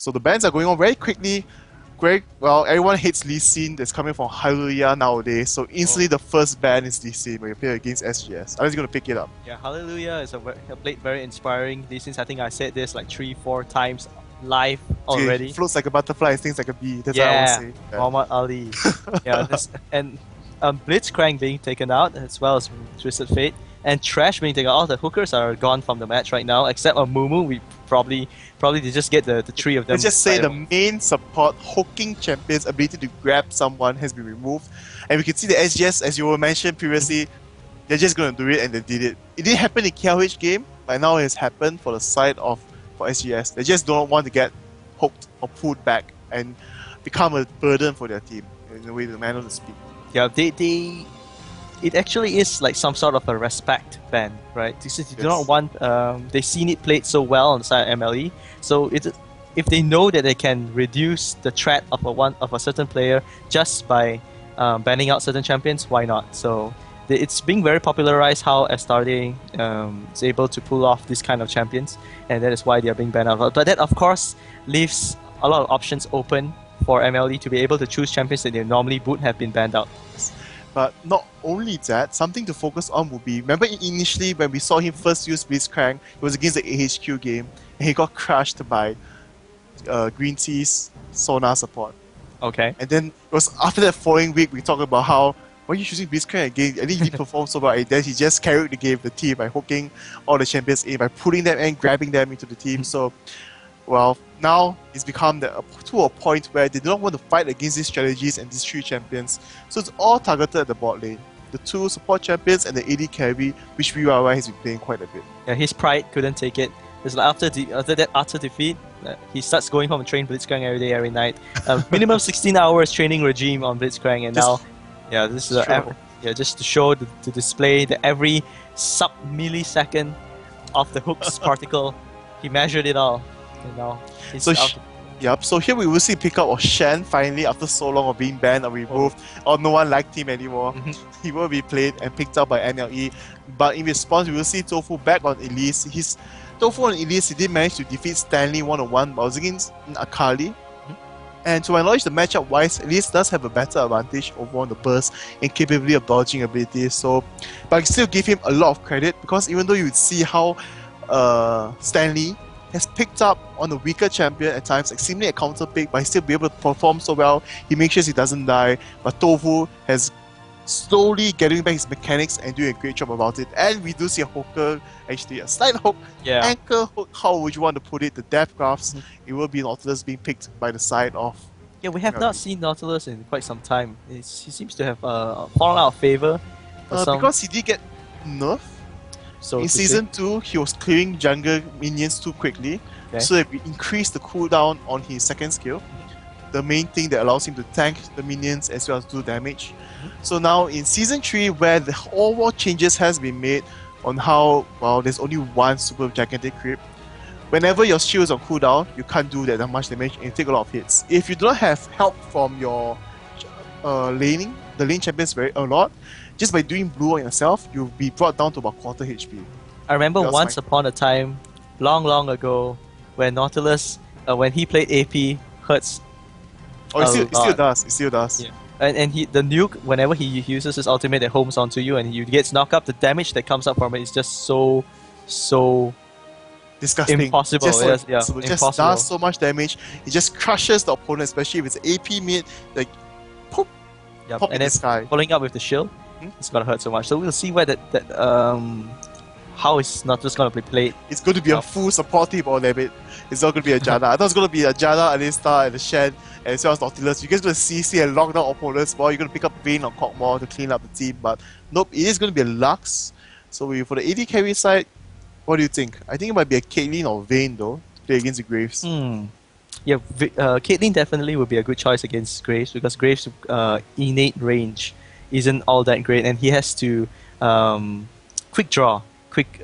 So the bans are going on very quickly. Well, everyone hates Lee Sin that's coming from Hallelujah nowadays. So instantly the first ban is Lee Sin when you play against SGS. Unless you're going to pick it up. Yeah, Hallelujah is a blade very inspiring. Lee Sin, I think I said this like 3-4 times live already. He floats like a butterfly and stings like a bee. That's what I would say. Yeah, Muhammad Ali. Yeah, and Blitzcrank being taken out as well as Twisted Fate. And Trash being taken out. All the hookers are gone from the match right now, except a Mumu. We probably they just get the three of them. Let's just say the main support hooking champion's ability to grab someone has been removed. And we can see the SGS, as you were mentioned previously, they're just going to do it, and they did it. It didn't happen in KLH game, but now it has happened for the side of for SGS. They just don't want to get hooked or pulled back and become a burden for their team, in a way, the manner to speak. Yeah, it actually is like some sort of a respect ban, right? They do not want, they've seen it played so well on the side of MLE, so if they know that they can reduce the threat of a certain player just by banning out certain champions, why not? So it's being very popularized how Astarde is able to pull off this kind of champions, and that is why they are being banned out. But that of course leaves a lot of options open for MLE to be able to choose champions that they normally would have been banned out. But not only that, something to focus on would be, remember initially when we saw him first use Blitzcrank, it was against the AHQ game, and he got crushed by Green Tea's Sona support. Okay. And then it was after that following week, we talked about how, why are you choosing Blitzcrank again? I think he performed so well, and then he just carried the game, the team, by hooking all the champions in, by pulling them and grabbing them into the team. So, well, now it's become to a point where they don't want to fight against these strategies and these three champions. So it's all targeted at the bot lane. The two support champions and the AD carry, which BYY has been playing quite a bit. Yeah, his pride couldn't take it. It's like after that utter defeat, he starts going home and train Blitzcrank every day, every night. Minimum 16 hours training regime on Blitzcrank, and now, yeah, this is just to show to display that every sub-millisecond of the hook's particle, he measured it all. You know, so here we will see pickup of Shen finally after so long of being banned or removed, or no one liked him anymore. He will be played and picked up by MLE. But in response, we will see Tofu back on Elise. Tofu on Elise, he did manage to defeat Stanley one-on-one, but it was against Akali. And to my knowledge, the matchup wise, Elise does have a better advantage over on the burst and capability of dodging abilities. So, but I still give him a lot of credit, because even though you would see how Stanley has picked up on the weaker champion at times, like seemingly a counter pick, but he still be able to perform so well. He makes sure he doesn't die. But Tofu has slowly getting back his mechanics and doing a great job about it. And we do see a hooker, actually a slight hook, anchor hook, how would you want to put it, the depth graphs. It will be Nautilus being picked by the side of... Yeah, we have not seen Nautilus in quite some time. He seems to have fallen out of favor. Because he did get nerfed. So in Season 2, he was clearing jungle minions too quickly, so that we increased the cooldown on his second skill, the main thing that allows him to tank the minions as well as do damage. So now in Season 3, where the overall changes has been made on how, well, there's only one super gigantic creep, whenever your shield is on cooldown, you can't do that much damage and you take a lot of hits. If you do not have help from your laning, the lane champions a lot, just by doing blue on yourself, you'll be brought down to about quarter HP. I remember once upon a time, long ago, when Nautilus, when he played AP, hurts. Oh, it still does. Yeah. And the nuke, whenever he uses his ultimate that homes onto you and he gets knocked up, the damage that comes up from it is just so disgusting. Impossible. It just does so much damage. It just crushes the opponent, especially if it's AP mid, like pop, pop and then sky. Following up with the shield. It's gonna hurt so much. So we'll see where how it's not just gonna be played. It's going to be a full support team on it. It's not going to be a Janna. I thought it's going to be a Janna, Alistar, and a Shen, as well as Nautilus. You guys going to see and lock down opponents more. You're going to pick up Vayne or Cockmore to clean up the team. But nope, it is going to be a Lux. So for the AD carry side, what do you think? I think it might be a Caitlyn or Vayne though, to play against the Graves. Yeah, Caitlyn definitely would be a good choice against Graves, because Graves' innate range isn't all that great, and he has to quick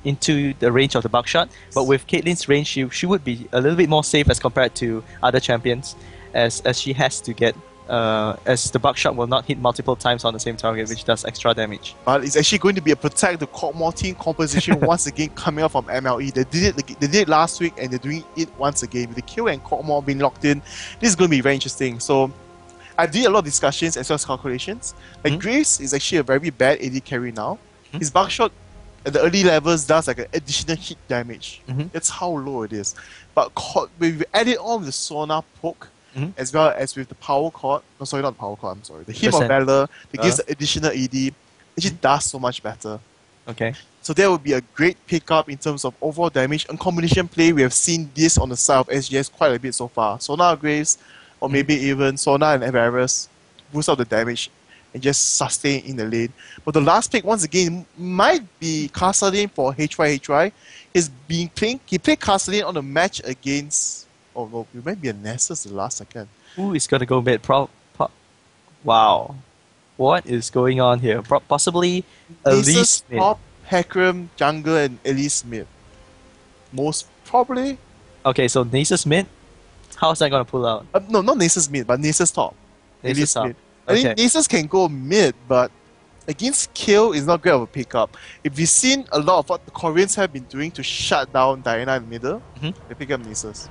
into the range of the buckshot. But with Caitlyn's range, she would be a little bit more safe as compared to other champions, as she has to get as the buckshot will not hit multiple times on the same target, which does extra damage. But it's actually going to be a protect the Cockmore team composition once again coming up from MLE. They did it last week and they're doing it once again. With the Kill and Cockmore being locked in, this is going to be very interesting. So I did a lot of discussions as well as calculations. Like Graves is actually a very bad AD carry now. His buckshot at the early levels does like an additional hit damage. That's how low it is. But when we add it on with the Sonar poke, as well as with the power chord, no sorry, not the power chord, I'm sorry, the Hymn of Valor that gives the additional AD, actually does so much better. Okay. So that would be a great pickup in terms of overall damage. On combination play, we have seen this on the side of SGS quite a bit so far. Sonar Graves, or maybe even Sonar and Everus boost up the damage and just sustain in the lane. But the last pick, once again, might be Castellane for HY. He played Castellane on a match against... Oh no, it might be a Nessus the last second. Who is going to go mid? Wow. What is going on here? Possibly Elise mid. Top, Hecarim, jungle, and Elise mid. Most probably. Okay, so Nasus mid? How's that going to pull out? No, not Nasus mid, but Nasus top. Nasus top. Mid. I think Nasus can go mid, but against Kill is not great of a pickup. If we've seen a lot of what the Koreans have been doing to shut down Diana in the middle, they pick up Nasus.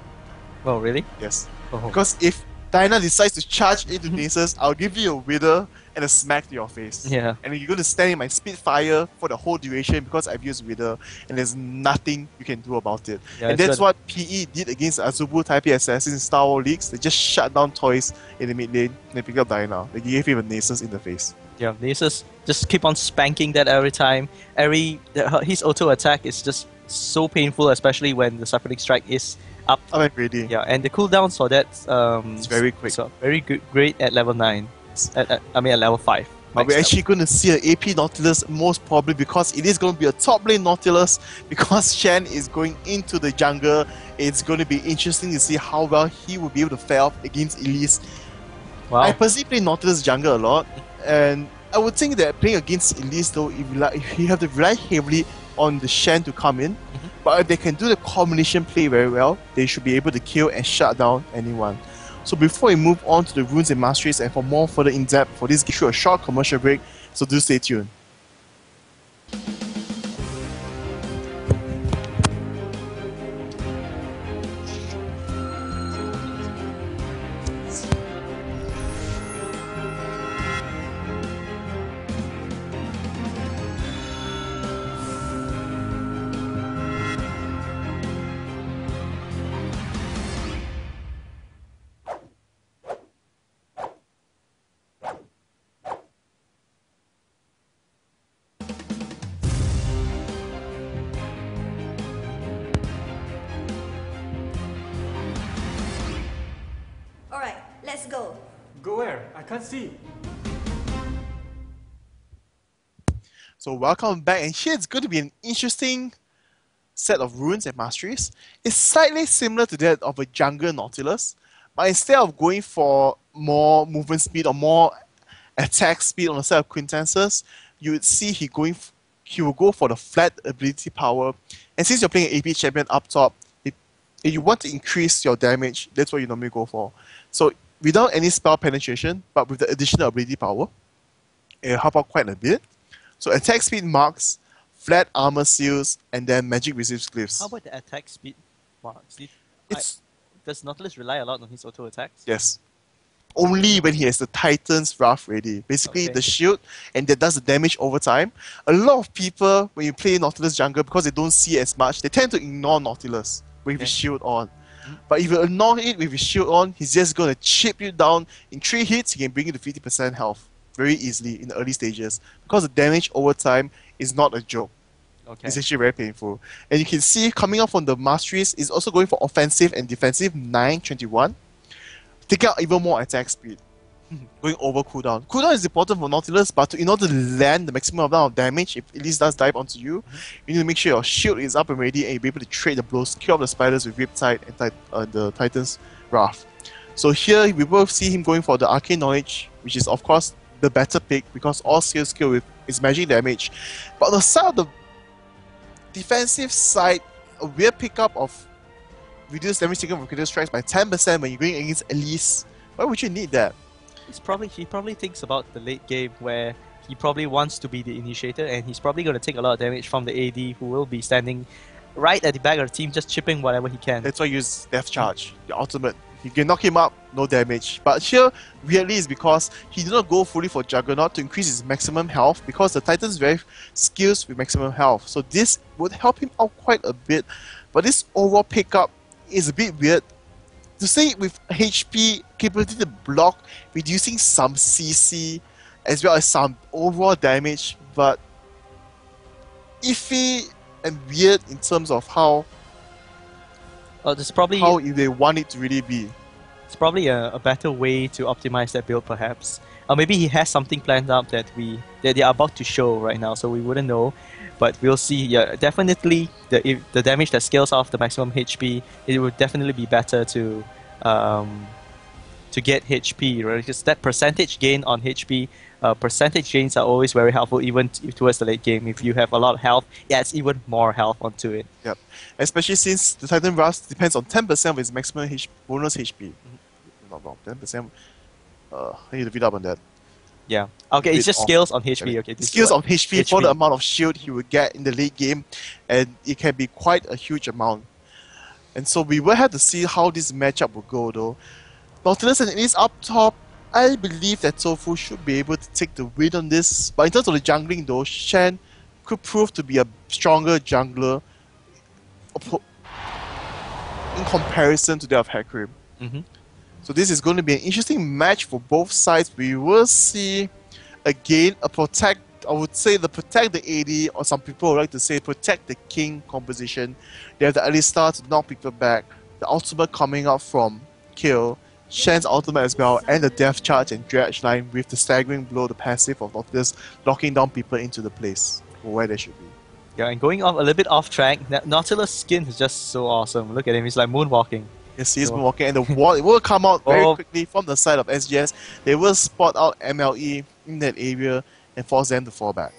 Oh, really? Yes. Oh. Because if Diana decides to charge into Nasus, I'll give you a Wither and a smack to your face. Yeah. And you're going to stand in my Spitfire for the whole duration because I've used Wither, and there's nothing you can do about it. Yeah, and that's what PE did against Azubu Taipei Assassins in Star Wars Leagues. They just shut down Toys in the mid lane and they picked up Diana. They gave him a Nasus in the face. Yeah, Nasus just keep on spanking that every time. His auto attack is just so painful, especially when the Suffocating Strike is up. Ready. Yeah, and the cooldown for that it's very quick. So very good, great at level 9. At level 5. But we're actually going to see an AP Nautilus most probably because it is going to be a top lane Nautilus because Shen is going into the jungle. It's going to be interesting to see how well he will be able to fare off against Elise. Wow. I personally play Nautilus jungle a lot, and I would think that playing against Elise though, if you have to rely heavily on the Shen to come in, but if they can do the combination play very well, they should be able to kill and shut down anyone. So before we move on to the runes and masteries and for more further in-depth for this, give you a short commercial break, so do stay tuned. Alright, let's go. Go where? I can't see. So welcome back, and here it's going to be an interesting set of runes and masteries. It's slightly similar to that of a jungle Nautilus, but instead of going for more movement speed or more attack speed on a set of Quintenses, you would see he will go for the flat ability power. And since you're playing an AP champion up top, if you want to increase your damage, that's what you normally go for. So without any spell penetration, but with the additional ability power, it'll help out quite a bit. So attack speed marks, flat armor seals, and then magic resist glyphs. How about the attack speed marks? Does Nautilus rely a lot on his auto attacks? Yes. Only when he has the Titan's Wrath ready. Basically the shield, and that does the damage over time. A lot of people, when you play Nautilus jungle, because they don't see as much, they tend to ignore Nautilus with his shield on. But if you ignore it with his shield on, he's just going to chip you down. In 3 hits, he can bring you to 50% health very easily in the early stages. Because the damage over time is not a joke. Okay. It's actually very painful. And you can see coming up from the masteries is also going for offensive and defensive 921. Take out even more attack speed. Going over cooldown. Cooldown is important for Nautilus, but in order to land the maximum amount of damage, if Elise does dive onto you, you need to make sure your shield is up and ready and you'll be able to trade the blows, kill off the spiders with Riptide and the Titan's Wrath. So here we both see him going for the Arcane Knowledge, which is of course the better pick because all skills kill with its magic damage. But on the side of the defensive side, a weird pickup of reduce damage taken from critical strikes by 10% when you're going against Elise. Why would you need that? He probably thinks about the late game where he probably wants to be the initiator, and he's probably going to take a lot of damage from the AD, who will be standing right at the back of the team, just chipping whatever he can. That's why you use Death Charge, the ultimate. You can knock him up, no damage. But here, weirdly, is because he did not go fully for Juggernaut to increase his maximum health, because the Titan's very skills with maximum health. So this would help him out quite a bit. But this overall pickup is a bit weird. To say with HP capability to block, reducing some CC as well as some overall damage, but iffy and weird in terms of how There's probably they want it to really be. it's probably a better way to optimize that build, perhaps. Or maybe he has something planned up that they are about to show right now, so we wouldn't know. But we'll see. Yeah, definitely if the damage that scales off the maximum HP, it would definitely be better to get HP, right? Because that percentage gain on HP, percentage gains are always very helpful, even towards the late game. If you have a lot of health, it adds even more health onto it. Yep. Especially since the Titan Rust depends on 10% of its maximum bonus HP. Not wrong, 10%. I need to read up on that. Yeah. Okay, it's just scales on HP. Okay. Skills on HP for the amount of shield he will get in the late game, and it can be quite a huge amount. And so we will have to see how this matchup will go, though. Nautilus and Ace up top, I believe that Tofu should be able to take the win on this. But in terms of the jungling, though, Shen could prove to be a stronger jungler in comparison to that of Hecarim. So this is going to be an interesting match for both sides. We will see, again, I would say the protect the AD, or some people would like to say protect the king composition. They have the Alistar to knock people back, the ultimate coming out from Kill, Shen's ultimate as well, and the Death Charge and Dredge line with the staggering blow, the passive of Nautilus, locking down people into the place where they should be. Yeah, and going off a little bit off track, Nautilus' skin is just so awesome. Look at him, he's like moonwalking. Yes, he is moonwalking, and the wall it will come out very quickly from the side of SGS. They will spot out MLE in that area and force them to fall back.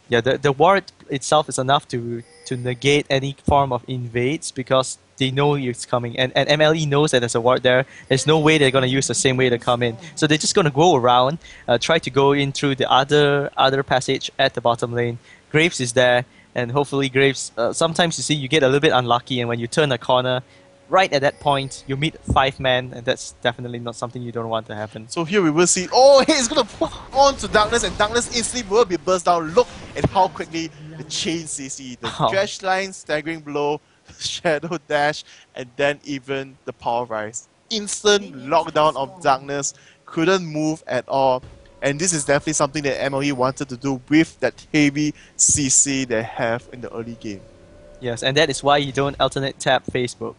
Yeah, the ward itself is enough to negate any form of invades, because they know it's coming, and MLE knows that there's a ward there. There's no way they're going to use the same way to come in. So they're just going to go around, try to go in through the other passage at the bottom lane. Graves is there, and hopefully Graves, sometimes you see you get a little bit unlucky, and when you turn a corner, right at that point, you meet 5 men, and that's definitely not something you don't want to happen. So here we will see, he's going to put on to Darkness, and Darkness instantly will be burst down. Look at how quickly the chain CC, the Dredge line, staggering blow, shadow dash, and then even the power rise. Instant lockdown of Darkness, couldn't move at all. And this is definitely something that MLE wanted to do with that heavy CC they have in the early game. Yes, and that is why you don't alternate tab Facebook.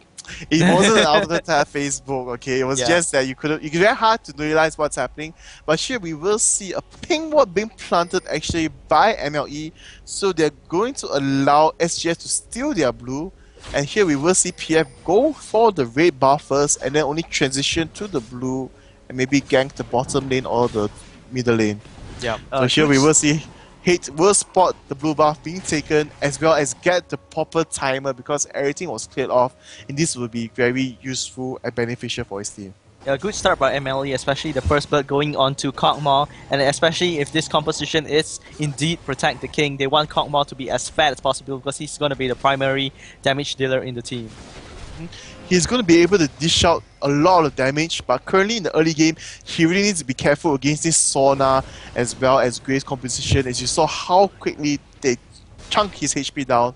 It wasn't an alternate tab Facebook, okay? It was just that it's very hard to realize what's happening. But here we will see a ping ward being planted actually by MLE. So they're going to allow SGS to steal their blue. And here we will see PF go for the red buff first, and then only transition to the blue and maybe gank the bottom lane or the middle lane. Yeah. So here we will see Hate will spot the blue buff being taken, as well as get the proper timer, because everything was cleared off, and this will be very useful and beneficial for his team. A good start by MLE, especially the first blood going on to Kog'Maw, and especially if this composition is indeed protect the king, they want Kog'Maw to be as fat as possible, because he's going to be the primary damage dealer in the team. He's going to be able to dish out a lot of damage, but currently in the early game, he really needs to be careful against this Sauna as well as Graves composition, as you saw how quickly they chunk his HP down.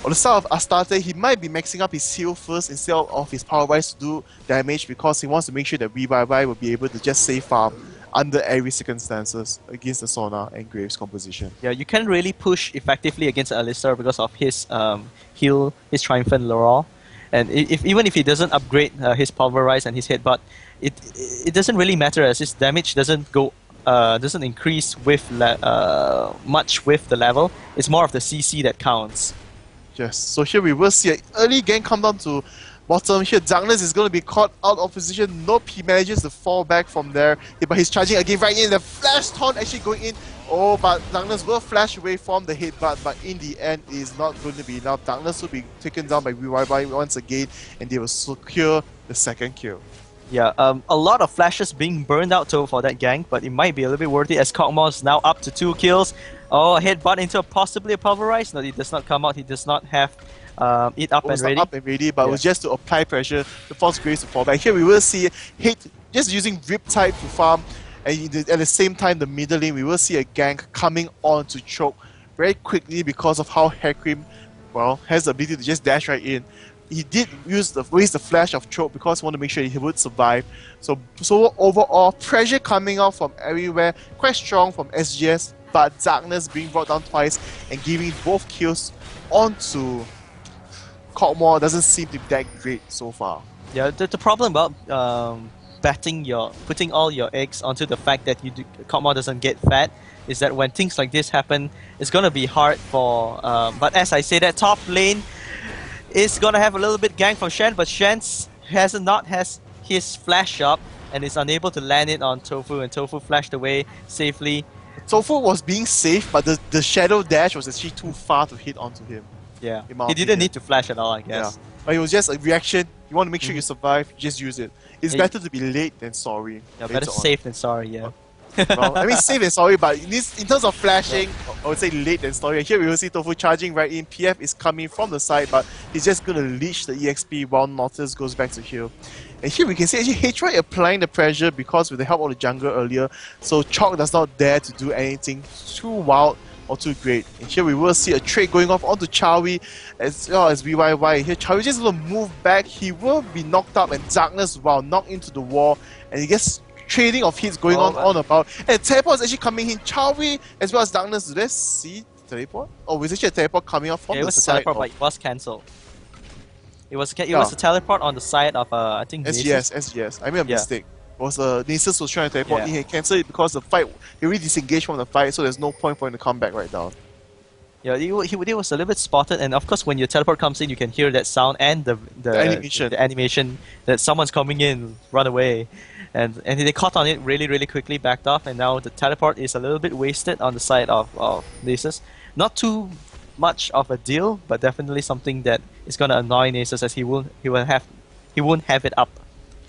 On the start of Astarte, he might be maxing up his heal first instead of his power rise to do damage, because he wants to make sure that Revive will be able to just save farm under every circumstances against the Sauna and Graves composition. Yeah, you can't really push effectively against Alistar because of his heal, his Triumphant Laurel. And even if he doesn't upgrade his Pulverize and his Headbutt, it doesn't really matter, as his damage doesn't increase with much with the level. It's more of the CC that counts. Yes, so here we will see an early gank come down to bottom. Here Darkness is going to be caught out of position. Nope, he manages to fall back from there. But he's charging again right in. The Flash Taunt actually going in. Oh, but Darkness will flash away from the headbutt, but in the end, it is not going to be enough. Darkness will be taken down by Revive once again, and they will secure the second kill. Yeah, a lot of flashes being burned out for that gank, but it might be a little bit worthy as Kog'Maw's now up to 2 kills. Oh, a headbutt into possibly a pulverize. No, he does not come out. He does not have it up It and was not ready. up and ready, but it was just to apply pressure to force Graves to fall back. Here we will see Hate just using Riptide to farm, and at the same time, the middle lane, we will see a gank coming on to choke very quickly because of how Hecarim, well, has the ability to just dash right in. He did waste the flash of choke because he wanted to make sure he would survive. So overall, pressure coming out from everywhere, quite strong from SGS, but Darkness being brought down twice and giving both kills onto Kog'Maw doesn't seem to be that great so far. Yeah, the problem about putting all your eggs onto the fact that Kog'Maw doesn't get fat is that when things like this happen, it's gonna be hard for. But as I say, that top lane is gonna have a little bit gank from Shen, but Shen has his flash up and is unable to land it on Tofu, and Tofu flashed away safely. Tofu was being safe, but the shadow dash was actually too far to hit onto him. Yeah, in my he opinion. didn't need to flash at all, I guess. Yeah. But it was just a reaction. You want to make sure you survive, just use it. It's better to be late than sorry. Yeah, better safe than sorry, yeah. Well, I mean safe than sorry, but in terms of flashing, I would say late than sorry. Here we will see Tofu charging right in. PF is coming from the side, but he's just going to leash the EXP while Nautilus goes back to heal. And here we can see actually H-Right applying the pressure because with the help of the jungler earlier, so Chalk does not dare to do anything too wild or too great. And here we will see a trade going off onto Chawi as well as BYY. Here Chawi just will move back, he will be knocked up, and Darkness knocked into the wall, and he gets trading of hits going on about. And teleport is actually coming in. Chawi as well as Darkness, do they see teleport? Oh, it was actually a teleport coming off from the side. It was a teleport, but it was cancelled. It was a teleport on the side of I think SGS. I made a mistake. It was Nasus was trying to teleport. He cancelled it because the fight, he really disengaged from the fight, so there's no point for him to come back right now. Yeah, he was a little bit spotted, and of course when your teleport comes in, you can hear that sound and the animation that someone's coming in, run away. And they caught on it really quickly, backed off, and now the teleport is a little bit wasted on the side of Nasus. Not too much of a deal, but definitely something that is gonna annoy Nasus as he won't have it up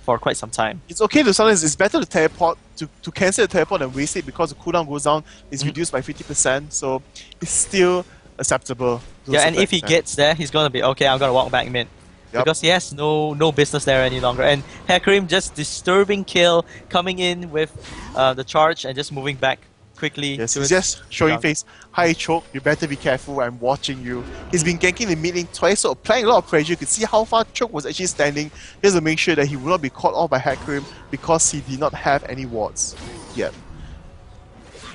for quite some time. It's okay to sometimes it's better to teleport to cancel the teleport and waste it because the cooldown goes down, is reduced by 50%, so it's still acceptable. Yeah, and if he gets there, he's gonna be okay, I'm gonna walk back mid. Yep. Because he has no business there any longer. And Hecarim just disturbing kill, coming in with the charge and just moving back quickly. Yes, he's just showing face. Hi Choke, you better be careful, I'm watching you. He's been ganking the mid lane twice, so applying a lot of pressure. You can see how far Choke was actually standing just to make sure that he will not be caught off by Hecarim because he did not have any wards yet.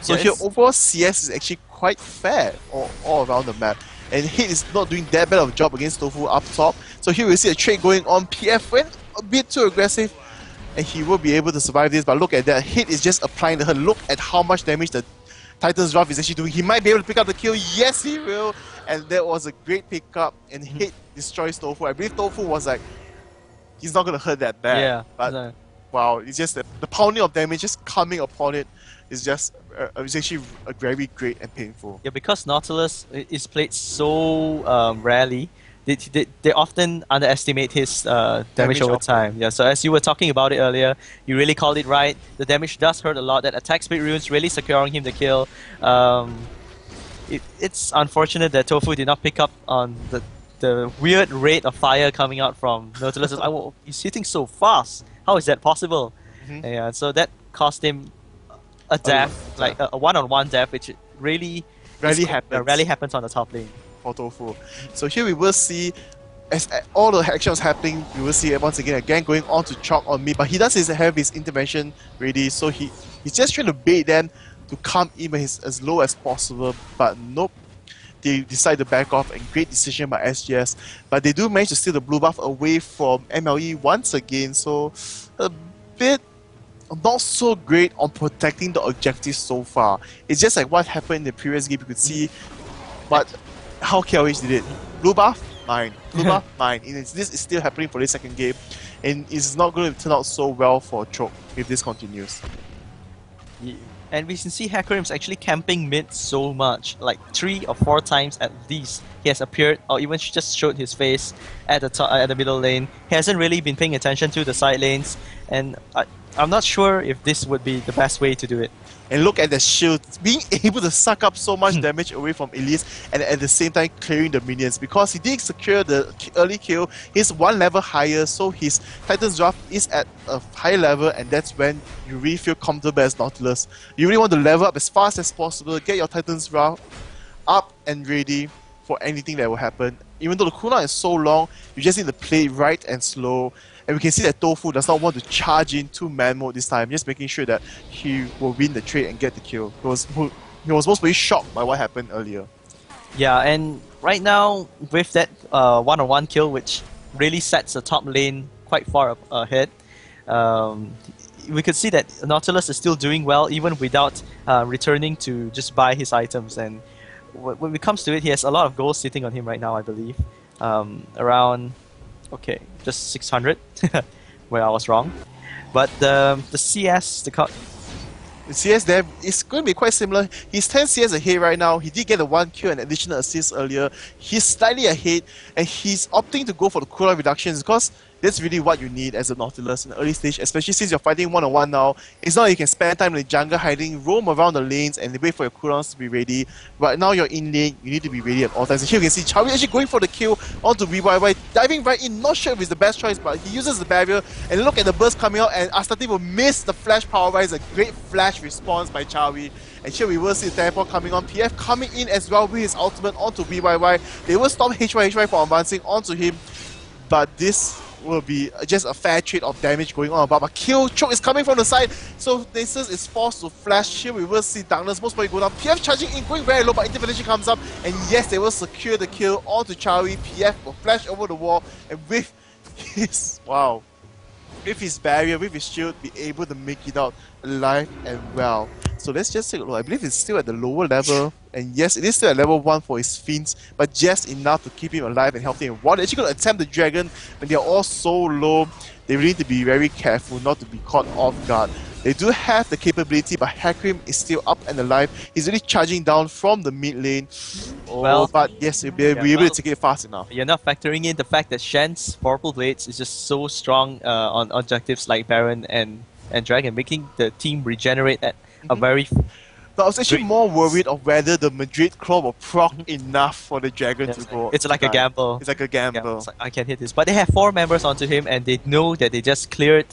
So here overall CS is actually quite fair all around the map. And Hit is not doing that bad of a job against Tofu up top. So here we see a trade going on. PF went a bit too aggressive, and he will be able to survive this. But look at that, Hit is just applying the hurt. Look at how much damage the Titan's Wrath is actually doing. He might be able to pick up the kill. Yes, he will. And that was a great pickup. And Hit destroys Tofu. I believe Tofu was like, he's not going to hurt that bad. Yeah. But wow, it's just the pounding of damage just coming upon it is just it's actually very great and painful. Yeah, because Nautilus is played so rarely, they often underestimate his damage over time. Yeah, so as you were talking about it earlier, you really called it right. The damage does hurt a lot. That attack speed runes really securing him the kill. It's unfortunate that Tofu did not pick up on the weird rate of fire coming out from Nautilus. He's hitting so fast. How is that possible? Yeah, so that cost him a death, like a one-on-one death, which rarely happens on the top lane for Tofu. So here we will see, as all the actions happening, we will see once again going on to Chalk on me, but he does have his intervention ready, so he's just trying to bait them to come in as low as possible, but nope. They decide to back off, and great decision by SGS, but they do manage to steal the blue buff away from MLE once again, so a bit not so great on protecting the objectives so far. It's just like what happened in the previous game. You could see how KLH did it. Blue buff, mine. Blue buff, mine. And this is still happening for the second game, and it's not going to turn out so well for Choke if this continues. And we can see Hakarim's actually camping mid so much, like 3 or 4 times at least. He has appeared, or even just showed his face at the at the middle lane. He hasn't really been paying attention to the side lanes, and I'm not sure if this would be the best way to do it. And look at the shield, being able to suck up so much damage away from Elise and at the same time clearing the minions. Because he did secure the early kill, he's 1 level higher, so his Titan's Draft is at a high level, and that's when you really feel comfortable as Nautilus. You really want to level up as fast as possible, get your Titan's Draft up and ready for anything that will happen. Even though the cooldown is so long, you just need to play right and slow. And we can see that Tofu does not want to charge into man mode this time, just making sure that he will win the trade and get the kill. He was most very shocked by what happened earlier. Yeah, and right now, with that one-on-one kill, which really sets the top lane quite far ahead, we could see that Nautilus is still doing well, even without returning to just buy his items. And when it comes to it, he has a lot of gold sitting on him right now, I believe. Around... okay, just 600, where I was wrong. But the CS, the CS there is going to be quite similar. He's 10 CS ahead right now. He did get a 1 kill and additional assist earlier. He's slightly ahead, and he's opting to go for the cooldown reductions because that's really what you need as a Nautilus in the early stage, especially since you're fighting one-on-one now. It's not like you can spend time in the jungle hiding, roam around the lanes and wait for your cooldowns to be ready. But now you're in lane, you need to be ready at all times. And here you can see Chawi actually going for the kill onto VYY, diving right in, not sure if it's the best choice, but he uses the barrier, and look at the burst coming out, and Astati will miss the flash power rise, a great flash response by Chawi. And here we will see the teleport coming on, PF coming in as well with his ultimate onto VYY. They will stop HY from advancing onto him, but this will be just a fair trade of damage going on above. A kill choke is coming from the side, so Nasus is forced to flash. Here we will see Darkness most probably go down. PF charging in, going very low, but intervention comes up, and yes, they will secure the kill onto Chawi. PF will flash over the wall, and with his with his barrier, with his shield, be able to make it out alive and well. So let's just take a look. I believe it's still at the lower level, and yes, it is still at level 1 for his Fiends, but just enough to keep him alive and healthy. And while they're actually going to attempt the Dragon, when they're all so low, they really need to be very careful not to be caught off guard. They do have the capability, but Hakarim is still up and alive. He's really charging down from the mid lane. But yes, he'll be able to take it fast enough. You're not factoring in the fact that Shen's Purple Blades is just so strong on objectives like Baron and Dragon, making the team regenerate at a very... But I was actually more worried of whether the Madrid Claw will proc enough for the Dragon to go. It's like a gamble. It's like a gamble. It's like, I can hit this. But they have 4 members onto him, and they know that they just cleared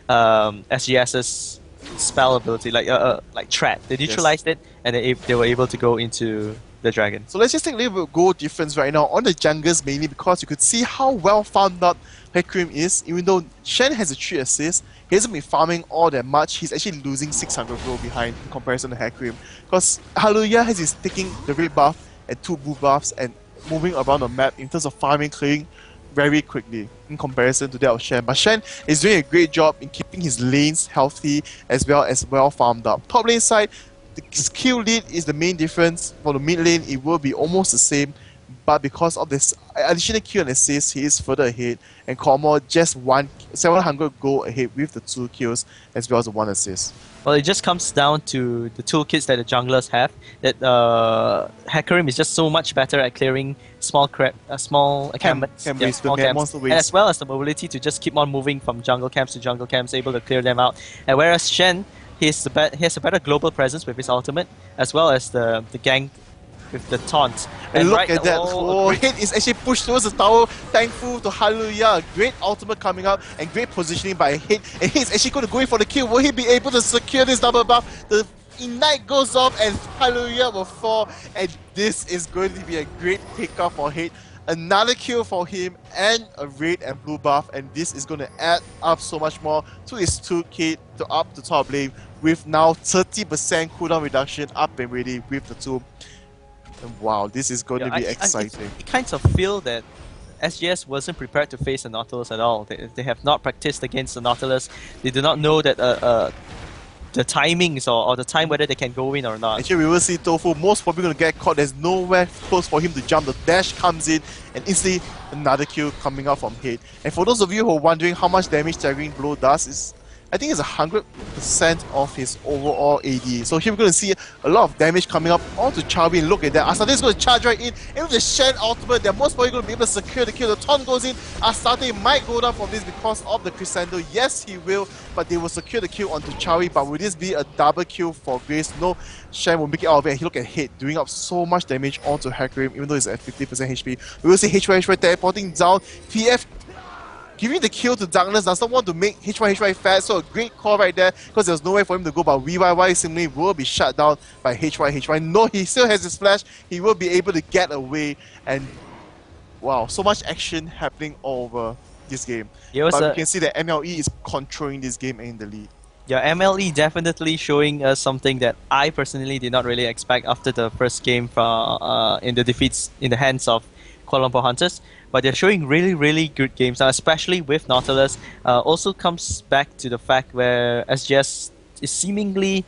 SGS's spell ability, like Trap. They neutralized it, and they were able to go into the Dragon. So let's just take a little bit of goal difference right now on the jungles, mainly because you could see how well farmed up Hakarim is. Even though Shen has a 3 assists, he hasn't been farming all that much. He's actually losing 600 gold behind in comparison to Hakarim. Because Hallelujah has his taking the red buff and 2 blue buffs and moving around the map in terms of farming, clearing very quickly in comparison to that of Shen. But Shen is doing a great job in keeping his lanes healthy as well farmed up. Top lane side, the skill lead is the main difference. For the mid lane, it will be almost the same, but because of this additional kill and assist, he is further ahead, and Cormor just 700 gold ahead with the 2 kills as well as the 1 assist. Well, it just comes down to the toolkits that the junglers have. That Hakarim is just so much better at clearing small encampments, small camps, and as well as the mobility to just keep on moving from jungle camps to jungle camps, able to clear them out. And whereas Shen, he has a better global presence with his ultimate, as well as the gank with the taunt. And look at that, Hit is actually pushed towards the tower, thankful to Hallelujah. Great ultimate coming up and great positioning by Hit. And Hit's actually going to go in for the kill. Will he be able to secure this double buff? The Ignite goes off and Hallelujah will fall, and this is going to be a great pickup for Hit. Another kill for him and a red and blue buff, and this is going to add up so much more to his 2k to up the top lane with now 30% cooldown reduction up and ready with the 2. And wow, this is going to be exciting. I kind of feel that SGS wasn't prepared to face the Nautilus at all. They have not practiced against the Nautilus. They do not know that the timings or the time whether they can go in or not. Actually, we will see Tofu most probably going to get caught. There's nowhere close for him to jump. The dash comes in, and instantly another kill coming out from Hit. And for those of you who are wondering how much damage Staggering Blow does, is I think it's 100% of his overall AD. So here we're going to see a lot of damage coming up onto Chawi, and look at that. Astarte is going to charge right in, and with the Shen ultimate, they're most probably going to be able to secure the kill. The taunt goes in, Astarte might go down from this because of the Crescendo. Yes, he will, but they will secure the kill onto Chawi. But will this be a double kill for Graves? No, Shen will make it out of it, and he look at Hit, doing up so much damage onto Hecarim, even though he's at 50% HP. We will see H1 teleporting down. PF giving the kill to Darkness, does not want to make H1 fast, so a great call right there because there's nowhere for him to go, but VYY simply will be shut down by H1. No, he still has his flash, he will be able to get away, and wow, so much action happening all over this game. But we can see that MLE is controlling this game and in the lead. Yeah, MLE definitely showing us something that I personally did not really expect after the first game from in the defeats in the hands of Kuala Lumpur Hunters. But they're showing really good games now, especially with Nautilus. Also comes back to the fact where SGS is seemingly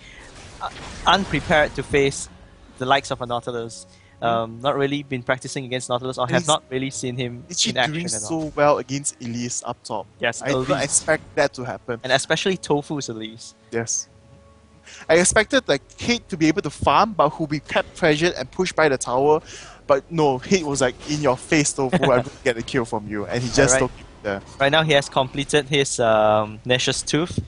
unprepared to face the likes of a Nautilus. Not really been practicing against Nautilus, or have not really seen him in action doing at all. so well against Elise up top. Yes, I did not expect that to happen. And especially Tofu's Elise. Yes. I expected like Hate to be able to farm, but who be kept pressured and pushed by the tower. But no, Hate was like, in your face, Tofu, I'm going to get a kill from you. And he just took it there. Right now he has completed his Nash's Tooth.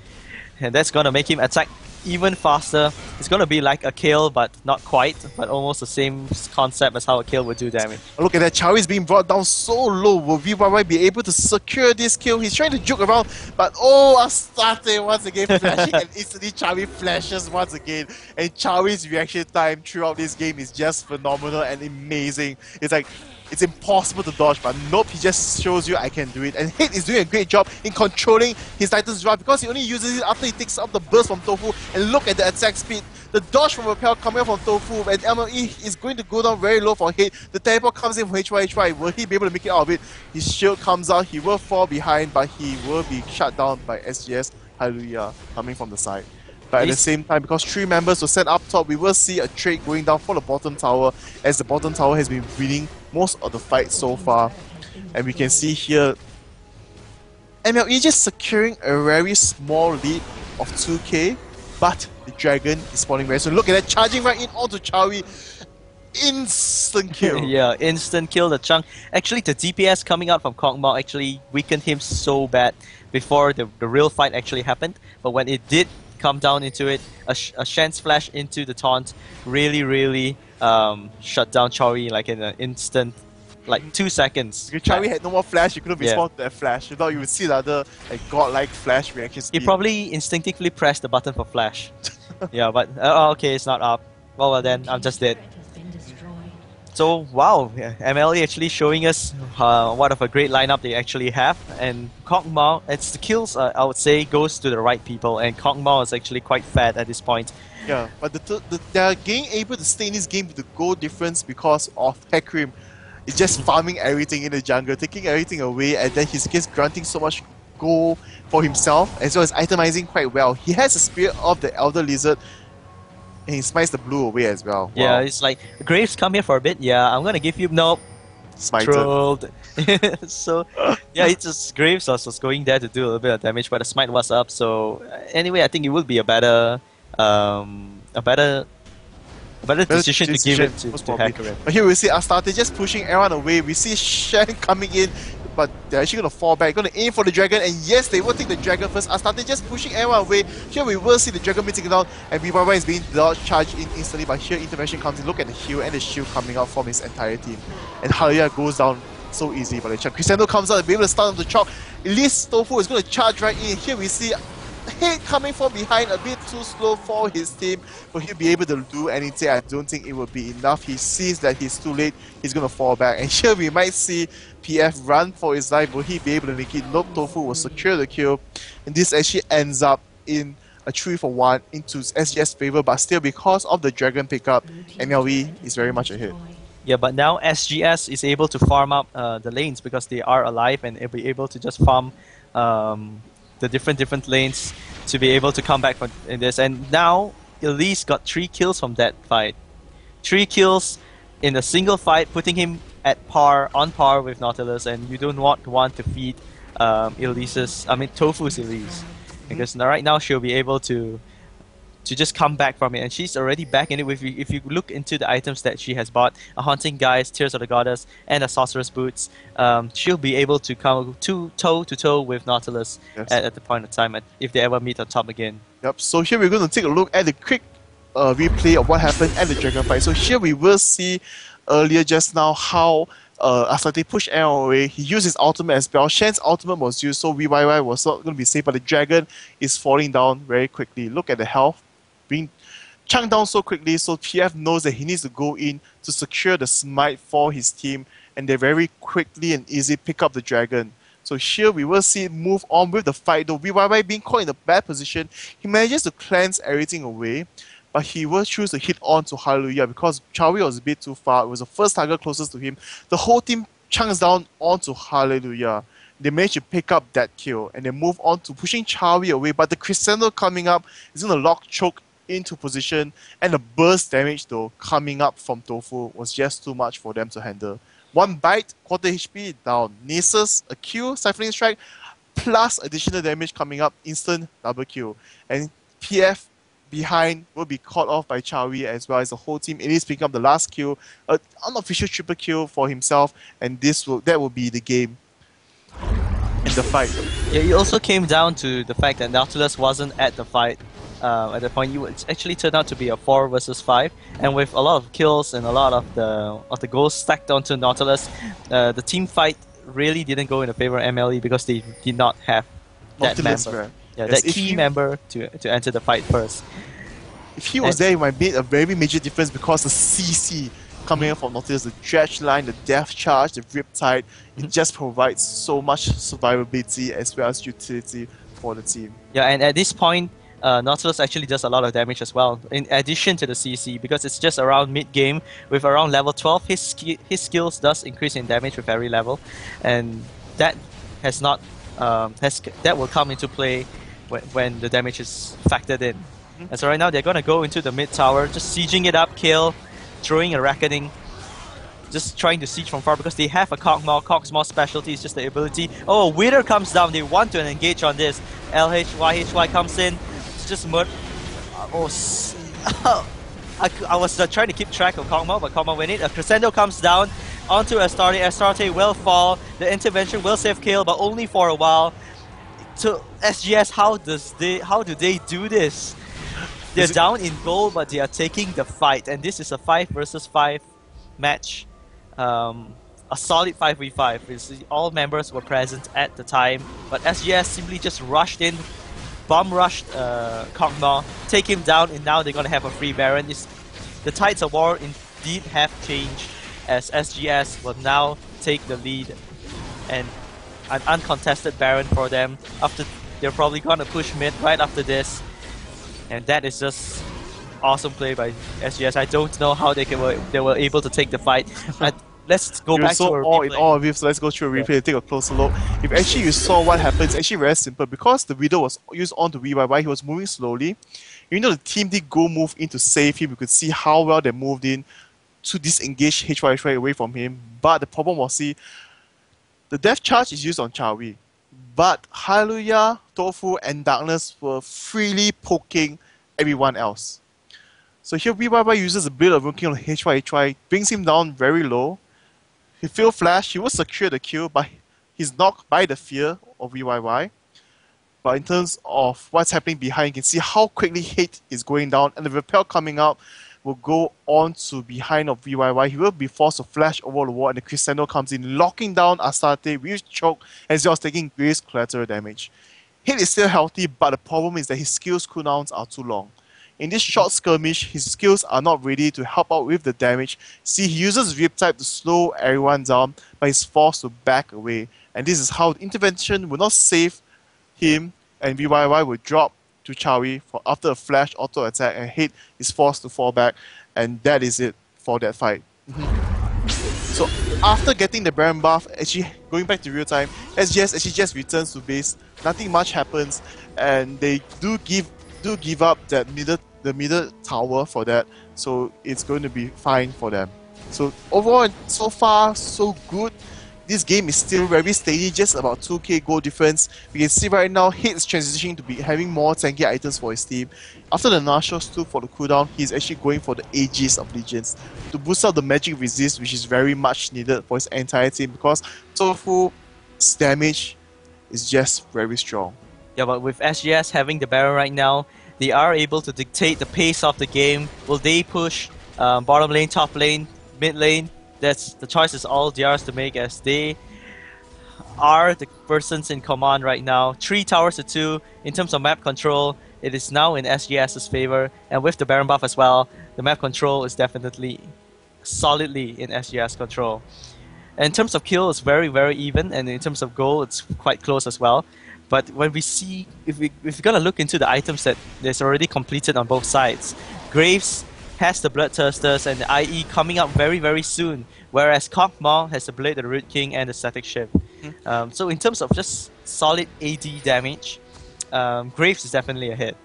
And that's going to make him attack even faster. It's going to be like a kill, but not quite, but almost the same concept as how a kill would do damage. Look at that, Chawi is being brought down so low. Will VYY be able to secure this kill? He's trying to juke around, but oh, Astarte once again flashing, and instantly Chawi flashes once again. And Chawi's reaction time throughout this game is just phenomenal and amazing. It's like, it's impossible to dodge, but nope, he just shows you I can do it. And Hit is doing a great job in controlling his Titan's Drive because he only uses it after he takes out the burst from Tofu. And look at the attack speed. The dodge from Repel coming out from Tofu, and MLE is going to go down very low for Hit. The teleport comes in from HY. Will he be able to make it out of it? His shield comes out, he will fall behind, but he will be shut down by SGS. Hallelujah, coming from the side. But at the same time, because 3 members were sent up top, we will see a trade going down for the bottom tower, as the bottom tower has been winning most of the fight so far. And we can see here, MLE just securing a very small lead of 2k, but the dragon is spawning very soon. Look at that, charging right in onto Chawi. Instant kill. Yeah, instant kill the chunk. Actually, the DPS coming out from Kog'Maw actually weakened him so bad before the real fight actually happened. But when it did come down into it, a Shen's flash into the taunt really shut down Chawi like in an instant, like 2 seconds. If Chawi had no more flash, you couldn't respond to that flash. You thought you would see the other like godlike flash reaction speed. He probably instinctively pressed the button for flash. Yeah, but okay, it's not up. Well then, I'm just dead. So wow, MLE actually showing us what of a great lineup they actually have, and Kog'Maw, it's the kills I would say goes to the right people, and Kog'Maw is actually quite fat at this point. Yeah, but they're getting able to stay in this game with the goal difference because of Hecarim. It's just farming everything in the jungle, taking everything away, and then he's just granting so much gold for himself, as well as itemizing quite well. He has the Spirit of the Elder Lizard, and he smites the blue away as well. Yeah, it's like, Graves, come here for a bit. Yeah, I'm gonna give you... Nope. Smited. Trolled. So, yeah, it's just Graves was going there to do a little bit of damage, but the smite was up. So, anyway, I think it would be a better decision to give it to Hecarim. But here we see Astarte just pushing everyone away. We see Shen coming in, but they're actually going to fall back, going to aim for the dragon, and yes, they will take the dragon first. Astarte just pushing everyone away. Here we will see the dragon being taken down, and VYY is being charged in instantly, but here intervention comes in. Look at the heal and the shield coming out from his entire team. And Hallelujah goes down so easy by the chunk. Crescendo comes out and be able to stun on the chop. Elise Tofu is going to charge right in. Here we see Hate coming from behind, a bit too slow for his team, but he'll be able to do anything. I don't think it will be enough. He sees that he's too late, he's going to fall back. And here we might see PF run for his life. Will he be able to make it? Nope, Tofu will secure the kill. And this actually ends up in a 3-for-1 into SGS favor, but still because of the dragon pickup, MLE is very much ahead. Yeah, but now SGS is able to farm up the lanes because they are alive, and they'll be able to just farm the different lanes to be able to come back in this. And now Elise got 3 kills from that fight. 3 kills in a single fight, putting him at on par with Nautilus, and you do not want to feed Tofu's Elise. because right now she'll be able to just come back from it, and she's already back in it. If you look into the items that she has bought, a Haunting Guise, Tears of the Goddess, and a Sorcerer's Boots, she'll be able to come toe to toe with Nautilus at the point of time if they ever meet on top again. Yep, so here we're going to take a look at the quick replay of what happened at the Dragon fight. So here we will see earlier just now how after they pushed Aaron away, he used his ultimate as well. Shen's ultimate was used, so VYY was not going to be safe, but the dragon is falling down very quickly. Look at the health being chunked down so quickly, so PF knows that he needs to go in to secure the smite for his team, and they very quickly and easy pick up the dragon. So here we will see it move on with the fight, though VYY being caught in a bad position, he manages to cleanse everything away, but he will choose to hit on to Hallelujah because Chawi was a bit too far. It was the first target closest to him. The whole team chunks down onto Hallelujah. They manage to pick up that kill, and they move on to pushing Chawi away, but the Crescendo coming up is going to lock choke into position, and the burst damage though coming up from Tofu was just too much for them to handle. One bite, quarter HP down. Nasus, a Q, Siphoning Strike, plus additional damage coming up, instant double kill. And PF behind will be caught off by Chawi as well as the whole team. It is picking up the last kill, an unofficial triple kill for himself, and that will be the game in the fight. Yeah, it also came down to the fact that Nautilus wasn't at the fight. At the point, it actually turned out to be a 4 versus 5, and with a lot of kills and a lot of the goals stacked onto Nautilus, the team fight really didn't go in the favor of MLE because they did not have that Nautilus, member. right? Yeah, Yes, that key member to enter the fight first. If he was there, it might make a very major difference because the CC coming in from Nautilus, the Dredge Line, the Death Charge, the Riptide, it just provides so much survivability as well as utility for the team. Yeah, and at this point, Nautilus actually does a lot of damage as well, in addition to the CC, because it's just around mid-game. With around level 12, his skills does increase in damage with every level, and that has not that will come into play when the damage is factored in. And so right now they're gonna go into the mid tower, just sieging it up, kill, throwing a reckoning, just trying to siege from far because they have a Cogmaw. Cogmaw's specialty is just the ability. Oh, Wither comes down, they want to engage on this. YHY comes in, it's just murder. I was trying to keep track of Cogmaw, but Cogmaw win it. A Crescendo comes down onto Astarte. Astarte will fall, the intervention will save kill, but only for a while. So SGS, how do they do this? They're down in goal, but they are taking the fight, and this is a 5 versus 5 match. A solid 5v5. All members were present at the time, but SGS simply just rushed in, bomb rushed Cogmaw, take him down, and now they're gonna have a free Baron. The tides of war indeed have changed, as SGS will now take the lead, and an uncontested Baron for them. After they're probably gonna push mid right after this. And that is just awesome play by SGS. I don't know how they were able to take the fight. Let's go back to a replay. In all of it, so let's go through a replay and take a closer look. If actually you saw what happened, it's actually very simple. Because the Widow was used onto VYY, he was moving slowly. Even though the team did go move in to save him, you could see how well they moved in to disengage HY away from him. But the problem was, see, the Death Charge is used on Chawi. But Hallelujah, Tofu, and Darkness were freely poking everyone else. So here VYY uses a bit of working on HY, brings him down very low. He failed flash, he will secure the kill, but he's knocked by the fear of VYY. But in terms of what's happening behind, you can see how quickly hate is going down, and the repel coming out will go on to behind of VYY. He will be forced to flash over the wall, and the Crescendo comes in, locking down Astarte with choke as well as taking Grace collateral damage. Hit is still healthy, but the problem is that his skills cooldowns are too long. In this short skirmish, his skills are not ready to help out with the damage. See, he uses Riptide to slow everyone down, but he's forced to back away. And this is how the intervention will not save him, and VYY will drop to Chawi for after a flash auto attack, and Hate is forced to fall back, and that is it for that fight. So after getting the Baron buff, actually going back to real time, SGS actually just returns to base. Nothing much happens, and they do give up the middle tower for that, so it's going to be fine for them. So overall, so far so good. this game is still very steady, just about 2k gold difference. We can see right now, Hate is transitioning to be having more tanky items for his team. After the Nashos 2 for the cooldown, he's actually going for the Aegis of Legions to boost out the magic resist, which is very much needed for his entire team, because Tofu's damage is just very strong. Yeah, but with SGS having the Baron right now, they are able to dictate the pace of the game. Will they push bottom lane, top lane, mid lane? That's the choice is all theirs to make, as they are the persons in command right now. 3 towers to 2. In terms of map control, it is now in SGS's favor, and with the Baron buff as well, the map control is definitely solidly in SGS control. And in terms of kill, it's very, very even, and in terms of goal, it's quite close as well. But when we see, if we're gonna look into the items that there's already completed on both sides, Graves has the Bloodthirsters and the IE coming up very, very soon, whereas Kog'Maw has the Blade of the Root King and the Static Shift. So in terms of just solid AD damage, Graves is definitely a hit.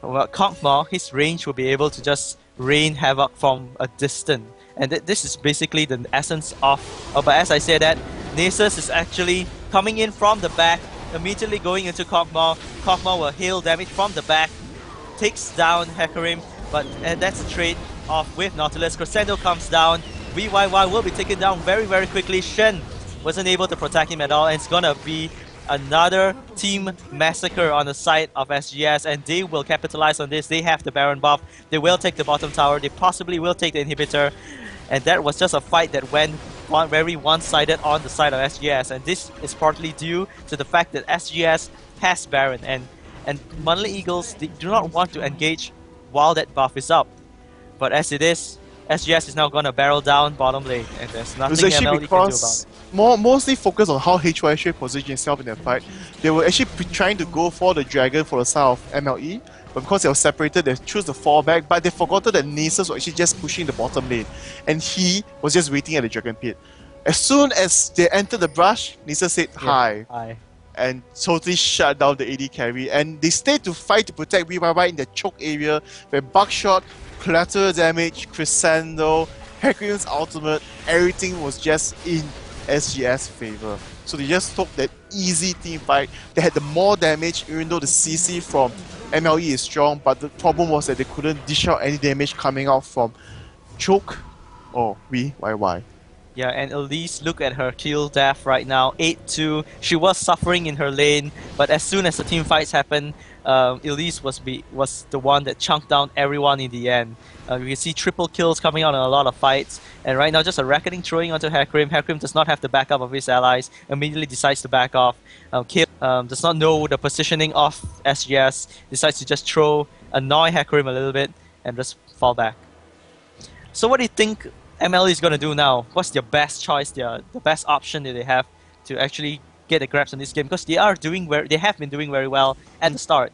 Well, Kog'Maw, his range will be able to just rain havoc from a distance, and this is basically the essence of. But as I said that, Nasus is actually coming in from the back, immediately going into Kog'Maw. Kog'Maw will hail damage from the back, takes down Hecarim, but that's a trade off with Nautilus. Crescendo comes down, VYY will be taken down very, very quickly. Shen wasn't able to protect him at all, and it's gonna be another team massacre on the side of SGS, and they will capitalize on this. They have the Baron buff, they will take the bottom tower, they possibly will take the inhibitor, and that was just a fight that went very one-sided on the side of SGS, and this is partly due to the fact that SGS has Baron, and Monthly Eagles, they do not want to engage while that buff is up. But as it is, SGS is now gonna barrel down bottom lane, and there's nothing MLE can do about it. Mostly focused on how HYSH positioned itself in that fight. They were actually trying to go for the dragon for the side of MLE, but because they were separated, they chose the fallback, but they forgot that Nasus was actually just pushing the bottom lane, and he was just waiting at the dragon pit. As soon as they entered the brush, Nasus said hi, and totally shut down the AD carry, and they stayed to fight to protect VYY in the choke area, where Buckshot, collateral damage, Crescendo, Hecarim's ultimate, everything was just in SGS favor. So they just took that easy team fight. They had the more damage, even though the CC from MLE is strong, but the problem was that they couldn't dish out any damage coming out from choke or VYY. Yeah, and Elise, look at her kill death right now, 8-2. She was suffering in her lane, but as soon as the team fights happened, Elise was the one that chunked down everyone in the end. You can see triple kills coming out in a lot of fights, and right now just a Reckoning throwing onto Hecarim. Hecarim does not have the backup of his allies, immediately decides to back off. Kill does not know the positioning of SGS, decides to just annoy Hecarim a little bit, and just fall back. So what do you think MLE is going to do now? What's their best choice, the best option that they have to actually get the grabs on this game? Because they have been doing very well at the start.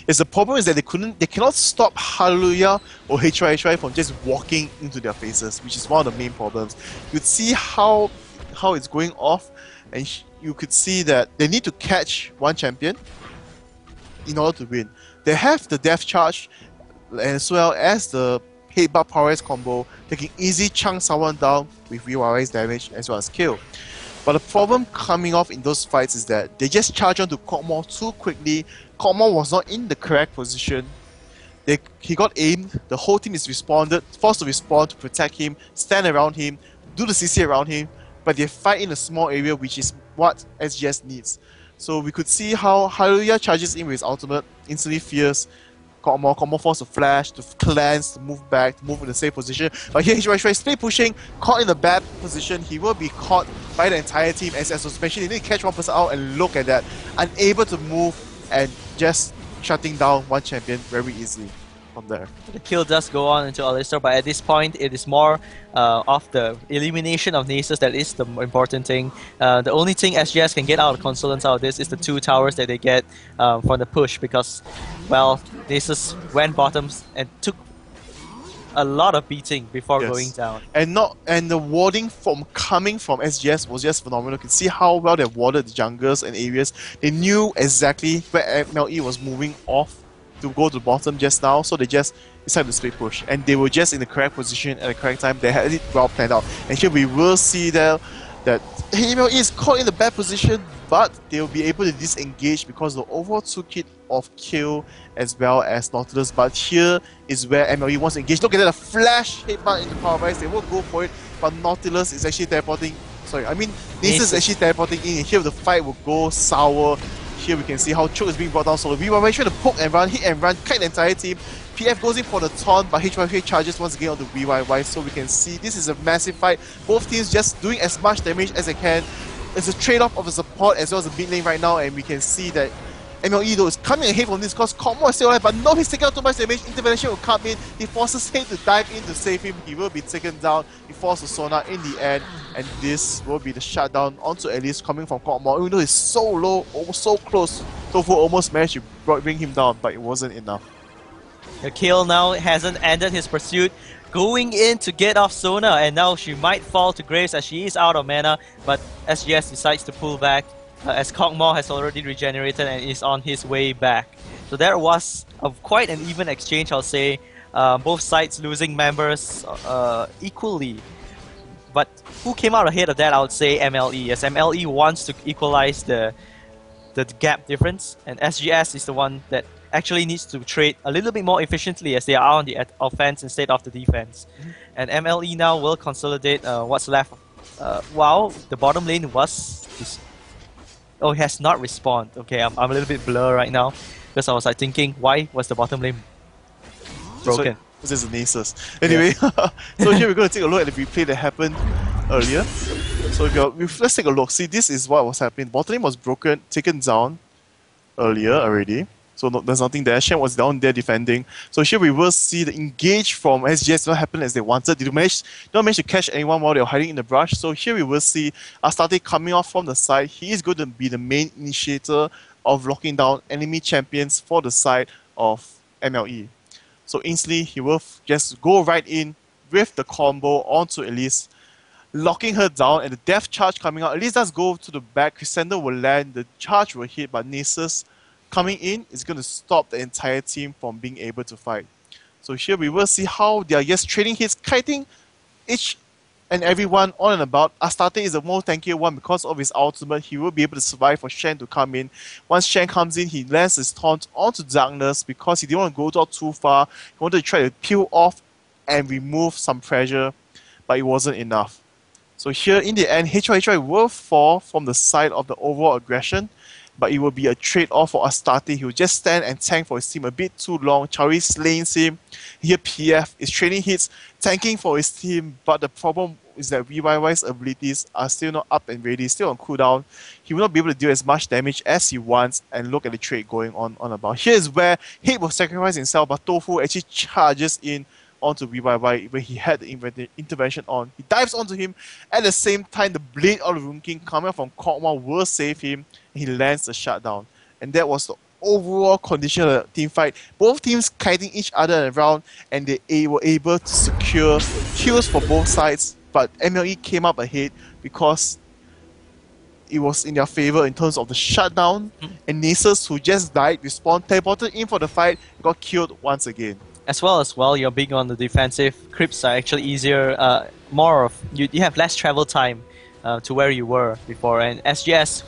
Yes, the problem is that they cannot stop Hallelujah or HYHY from just walking into their faces, which is one of the main problems. You could see how it's going off, and you could see that they need to catch one champion in order to win. They have the death charge as well as the headbutt power combo. They can easily chunk someone down with VYY's damage as well as kill. But the problem coming off in those fights is that they just charge onto Kog'Maw too quickly. Kog'Maw was not in the correct position. He got aimed, the whole team is forced to respond to protect him, stand around him, do the CC around him, but they fight in a small area, which is what SGS needs. So we could see how Hallelujah charges in with his ultimate, instantly fierce. Kog'Maw forced to flash, to cleanse, to move back, to move in the safe position. But here HYSH is still pushing, caught in a bad position. He will be caught by the entire team. As was mentioned, they need to catch one person out, and look at that. Unable to move and just shutting down one champion very easily from there. The kill does go on into Alistar, but at this point it is more of the elimination of Nasus that is the important thing. The only thing SGS can get out of Consolence out of this is the 2 towers that they get from the push, because, well, Nasus went bottoms and took a lot of beating before going down. And the warding coming from SGS was just phenomenal. You can see how well they warded the jungles and areas. They knew exactly where MLE was moving off to go to the bottom just now, so they just decided to split push, and they were just in the correct position at the correct time. They had it well planned out, and here we will see that that MLE is caught in the bad position, but they will be able to disengage because the overall toolkit of kill as well as Nautilus. But here is where MLE wants to engage. Look at that, a flash headbutt into Power Rise. They will go for it, but Nautilus is actually teleporting. Sorry, I mean Nasus is actually teleporting in, and here the fight will go sour. Here we can see how Choke is being brought down solo. We were trying to poke and run, hit and run, kite the entire team. PF goes in for the taunt, but HYY charges once again on the VYY, so we can see this is a massive fight. Both teams just doing as much damage as they can. It's a trade-off of the support as well as the mid lane right now, and we can see that MLE though is coming ahead from this because Kog'Maw is still alive, but no, he's taking out too much damage. Intervention will come in. He forces him to dive in to save him. He will be taken down. He falls to Sona in the end, and this will be the shutdown onto Elise coming from Kog'Maw. Even though he's so low, almost so close, Tofu almost managed to bring him down, but it wasn't enough. The kill now hasn't ended his pursuit. Going in to get off Sona, and now she might fall to graves as she is out of mana, but SGS decides to pull back as Kog'Maw has already regenerated and is on his way back. So there was quite an even exchange, I'll say. Both sides losing members equally. But who came out ahead of that, I would say MLE, as MLE wants to equalize the gap difference, and SGS is the one that actually needs to trade a little bit more efficiently as they are on the offense instead of the defense. And MLE now will consolidate what's left. Wow, the bottom lane has not respawned. Okay, I'm a little bit blur right now because I was like thinking, why was the bottom lane broken? This is a Nasus. Anyway, so here we're going to take a look at the replay that happened earlier. So let's take a look. See, this is what was happening. Bottom lane was broken, taken down earlier already. So there's nothing there. Shen was down there defending. So here we will see the engage from SGS not happen as they wanted. They don't manage to catch anyone while they were hiding in the brush. So here we will see Astarte coming off from the side. He is going to be the main initiator of locking down enemy champions for the side of MLE. So instantly he will just go right in with the combo onto Elise, locking her down, and the death charge coming out. Elise does go to the back. Crescendo will land. The charge will hit, but Nasus coming in is going to stop the entire team from being able to fight. So here we will see how they are just trading hits, kiting each and everyone on and about. Astarte is the most tankier one because of his ultimate. He will be able to survive for Shen to come in. Once Shen comes in, he lands his taunt onto Darkness because he didn't want to go too far. He wanted to try to peel off and remove some pressure, but it wasn't enough. So here in the end, HY will fall from the side of the overall aggression, but it will be a trade-off for Astarte. He will just stand and tank for his team a bit too long. Chauri slays him. Here PF is trading hits, tanking for his team, but the problem is that VYY's abilities are still not up and ready, still on cooldown. He will not be able to deal as much damage as he wants, and look at the trade going on about. Here is where Hate will sacrifice himself, but Tofu actually charges in onto VYY when he had the intervention on. He dives onto him. At the same time, the Blade of the Rune King coming from Kog'Maw will save him. He lands the shutdown. And that was the overall condition of the team fight. Both teams kiting each other around, and they were able to secure kills for both sides. But MLE came up ahead because it was in their favor in terms of the shutdown. And Nasus, who just died, respawned, teleported in for the fight, got killed once again. As well, you're big on the defensive. Crypts are actually easier, you have less travel time to where you were before, and SGS,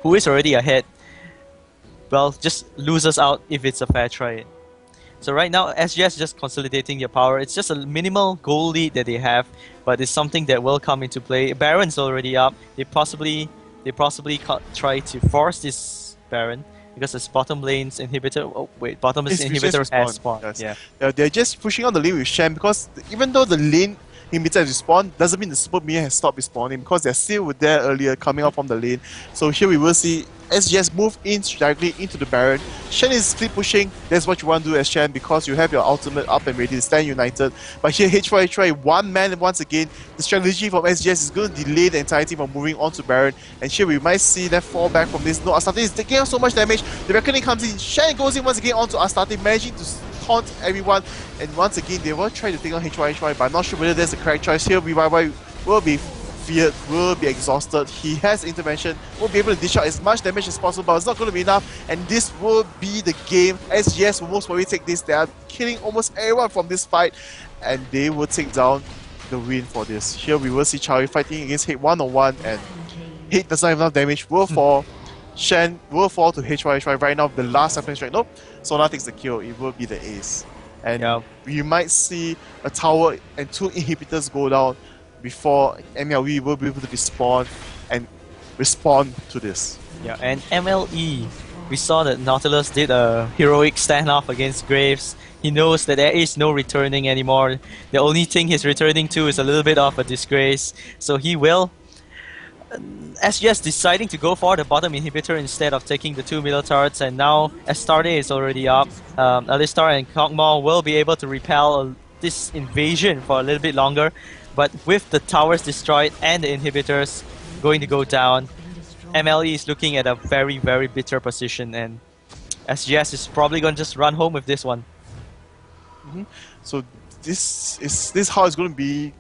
who is already ahead, well, just loses out if it's a fair trade. So right now, SGS is just consolidating their power. It's just a minimal goal lead that they have, but it's something that will come into play. Baron's already up. They possibly try to force this Baron, because it's bottom lane's inhibitor. Oh wait, bottom lane's inhibitor has spawned. Yes. Yeah. They're just pushing on the lane with Shen because even though the lane inhibitor has respawned, doesn't mean the super minion has stopped respawning because they're still there earlier coming out from the lane. So here we will see SGS move in directly into the Baron. Shen is split pushing. That's what you want to do as Shen because you have your ultimate up and ready to stand united. But here HY one man once again. The strategy from SGS is going to delay the entire team from moving on to Baron. And here we might see them fall back from this. No, Astarte is taking out so much damage. The Reckoning comes in. Shen goes in once again onto Astarte, managing to taunt everyone. And once again, they will try to take on HY, but I'm not sure whether that's the correct choice. Here VYY will be feared, will be exhausted. He has intervention, will be able to dish out as much damage as possible, but it's not going to be enough, and this will be the game. SGS will most probably take this. They are killing almost everyone from this fight, and they will take down the win for this. Here we will see Charlie fighting against Hate 1-on-1, and Hate does not have enough damage, will fall. Shen will fall to HY right now. The last weapon strike. Nope. Sona takes the kill. It will be the ace. And you might see a tower and 2 inhibitors go down before MLE will be able to respawn and respond to this. Yeah, and MLE, we saw that Nautilus did a heroic standoff against Graves. He knows that there is no returning anymore. The only thing he's returning to is a little bit of a disgrace. So he will. SGS deciding to go for the bottom inhibitor instead of taking the 2 middle turrets, and now Astarte is already up. Alistar and Kog'Maw will be able to repel this invasion for a little bit longer, but with the towers destroyed and the inhibitors going to go down, MLE is looking at a very, very bitter position, and SGS is probably going to just run home with this one. So this is how it's going to be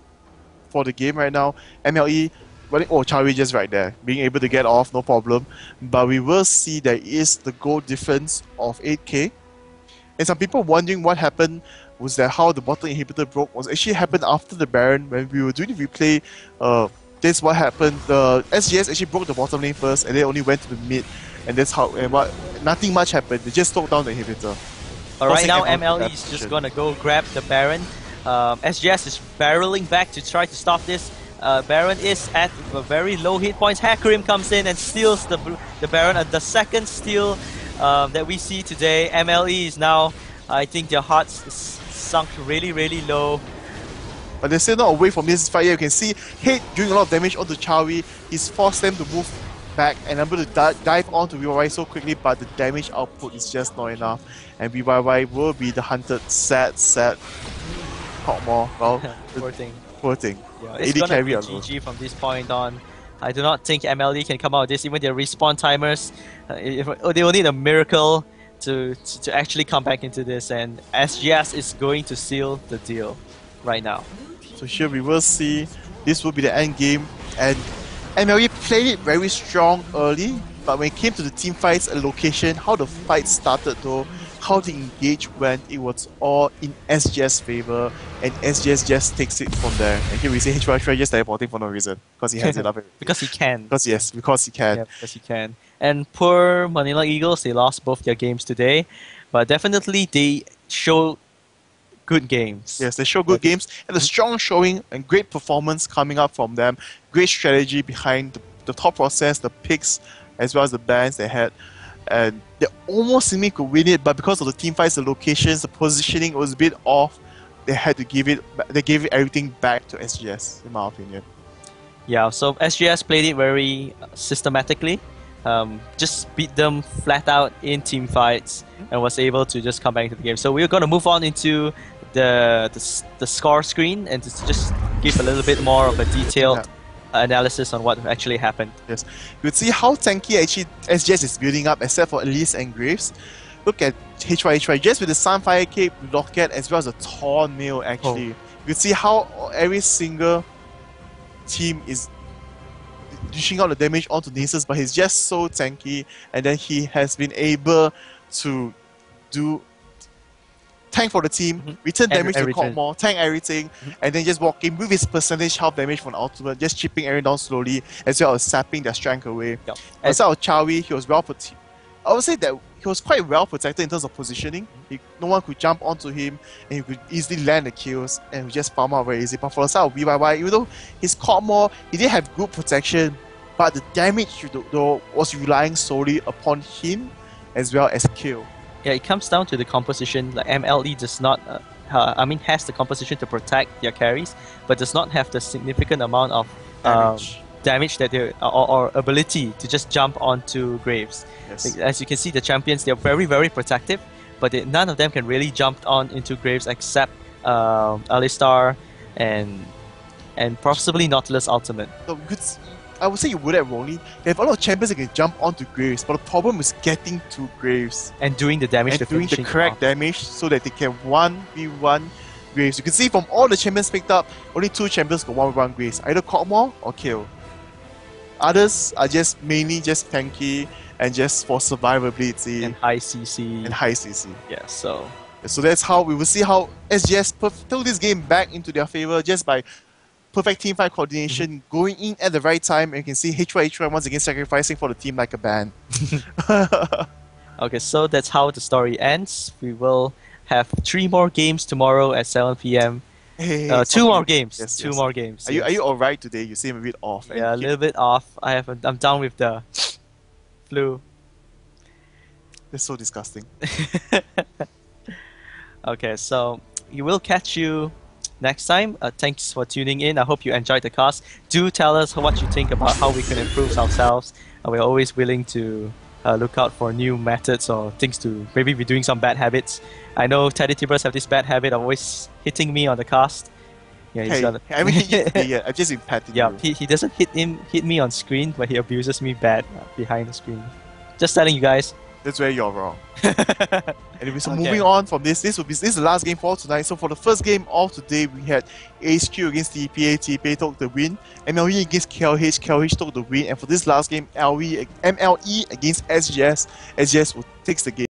for the game right now. MLE, oh, Chawi just right there, being able to get off, no problem. But we will see there is the goal difference of 8k. And some people wondering what happened was that how the bottom inhibitor broke was actually happened after the Baron. When we were doing the replay, this is what happened. The SGS actually broke the bottom lane first, and they only went to the mid, and that's how. And nothing much happened. They just took down the inhibitor. But right now, MLE is just gonna go grab the Baron. SGS is barreling back to try to stop this. Baron is at very low hit points. Hakarim comes in and steals the Baron. The second steal that we see today. MLE is now, I think their hearts sunk really, really low. But they're still not away from this fight here. You can see Hate doing a lot of damage onto Chawi. He's forced them to move back and able to dive onto VYY so quickly, but the damage output is just not enough. And VYY will be the hunted sad Kog'Maw. Well, Poor thing. Poor thing. Yeah, it's gonna be GG from this point on. I do not think MLE can come out of this. Even their respawn timers, they will need a miracle to actually come back into this. And SGS is going to seal the deal right now. So here we will see this will be the end game. And MLE played it very strong early, but when it came to the team fights and location, how the fight started though, how the engage went, it was all in SGS favor, and SGS just takes it from there. And here we see HY just teleporting for no reason, because he has it up. Because he can. Because he can. Yeah, because he can. And poor Manila Eagles, they lost both their games today, but definitely they show good games. Yes, they show good games, and a strong showing and great performance coming up from them. Great strategy behind the top process, the picks, as well as the bans they had. And they almost seemingly could win it, but because of the team fights, the locations, the positioning was a bit off. They had to give it. They gave everything back to SGS, in my opinion. Yeah, so SGS played it very systematically. Just beat them flat out in team fights and was able to just come back into the game. So we're going to move on into the score screen and just give a little bit more of a detailed analysis on what actually happened. Yes, you would see how tanky actually SGS is building up, except for Elise and Graves. Look at HY just with the Sunfire Cape, Rocket, as well as the Torn Mail actually. You could see how every single team is dishing out the damage onto Nasus, but he's just so tanky, and then he has been able to do tank for the team, return damage to Kog'Maw, tank everything, and then just walk in with his percentage health damage from the ultimate, just chipping everyone down slowly, as well as sapping their strength away. Instead of Chawi, he was I would say that he was quite well protected in terms of positioning. No one could jump onto him, and he could easily land the kills, and he just farm out very easy. But for the side of VYY, even though his Kog'Maw, he did have good protection, but the damage though was relying solely upon him as well as kill. Yeah, it comes down to the composition. Like MLE does not, has the composition to protect their carries, but does not have the significant amount of damage that they or ability to just jump onto Graves. Yes. As you can see, the champions, they're very, very protective, but none of them can really jump on into Graves except Alistar and possibly Nautilus Ultimate. So I would say you would have only. They have a lot of champions that can jump onto Graves, but the problem is getting to Graves and doing the damage, and doing the correct damage so that they can 1v1 Graves. You can see from all the champions picked up, only 2 champions can 1v1 Graves, either Kog'Maw or kill. Others are just mainly just tanky and just for survivability and high CC. Yeah, so that's how we will see how SGS took this game back into their favor just by perfect team fight coordination, going in at the right time, and you can see H1 once again sacrificing for the team like a band. Okay, so that's how the story ends. We will have 3 more games tomorrow at 7 p.m. Hey, 2 more games. Yes, Two yes. more games. Are you alright today? You seem a bit off. Yeah, a little bit off. I'm down with the flu. It's so disgusting. Okay, so we will catch you next time. Thanks for tuning in. I hope you enjoyed the cast. Do tell us what you think about how we can improve ourselves. We're always willing to look out for new methods or things to maybe be doing some bad habits. I know Teddy Tibers have this bad habit of always hitting me on the cast. Yeah, he's Hey, got I haven't hit you today yet. I've just been patting yeah, you. he doesn't hit me on screen, but he abuses me bad behind the screen. Just telling you guys. That's where you're wrong. Anyway, so Okay. moving on from this is the last game for tonight. So for the first game of today, we had HQ against TPA. TPA took the win. MLE against KLH. KLH took the win. And for this last game, MLE against SGS. SGS takes the game.